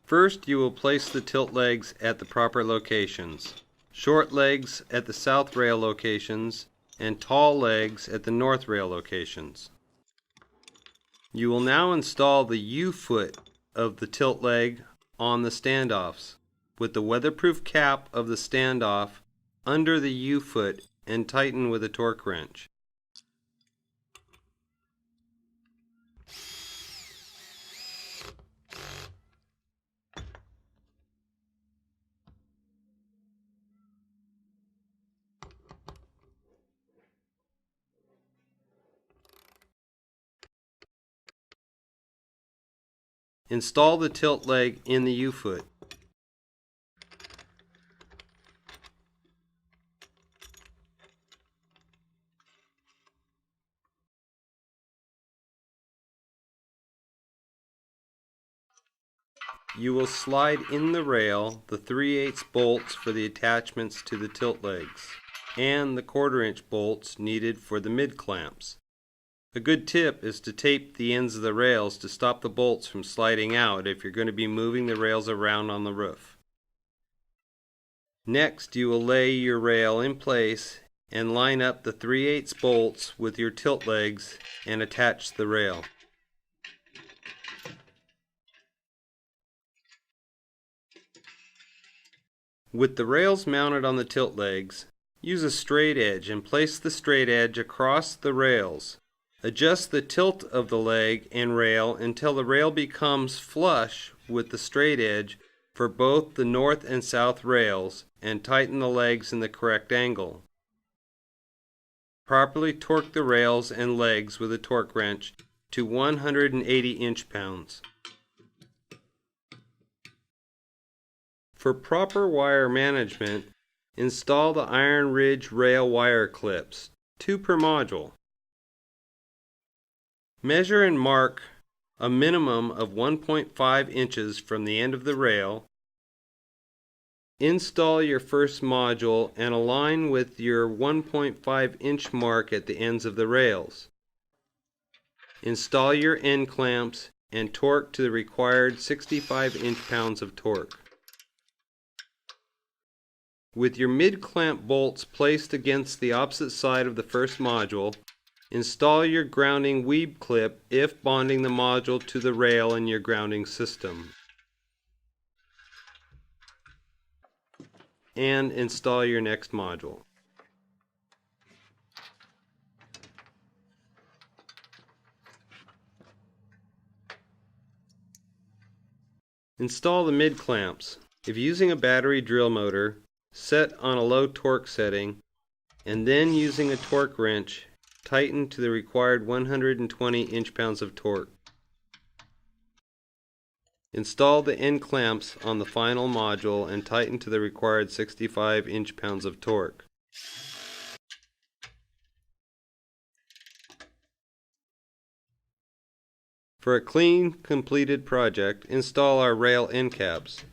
First, you will place the tilt legs at the proper locations. Short legs at the south rail locations and tall legs at the north rail locations. You will now install the U-foot of the tilt leg on the standoffs with the weatherproof cap of the standoff under the U-foot and tighten with a torque wrench. Install the tilt leg in the U-foot. You will slide in the rail the 3/8 bolts for the attachments to the tilt legs and the 1/4 inch bolts needed for the mid clamps. A good tip is to tape the ends of the rails to stop the bolts from sliding out if you're going to be moving the rails around on the roof. Next, you will lay your rail in place and line up the 3/8 bolts with your tilt legs and attach the rail. With the rails mounted on the tilt legs, use a straight edge and place the straight edge across the rails. Adjust the tilt of the leg and rail until the rail becomes flush with the straight edge for both the north and south rails, and tighten the legs in the correct angle. Properly torque the rails and legs with a torque wrench to 180 inch-pounds. For proper wire management, install the IronRidge rail wire clips, 2 per module. Measure and mark a minimum of 1.5 inches from the end of the rail. Install your first module and align with your 1.5 inch mark at the ends of the rails. Install your end clamps and torque to the required 65 inch-pounds of torque. With your mid-clamp bolts placed against the opposite side of the first module, install your grounding weave clip if bonding the module to the rail in your grounding system. And install your next module. Install the mid clamps. If using a battery drill motor, set on a low torque setting, and then using a torque wrench, tighten to the required 120 inch-pounds of torque. Install the end clamps on the final module and tighten to the required 65 inch-pounds of torque. For a clean, completed project, install our rail end caps.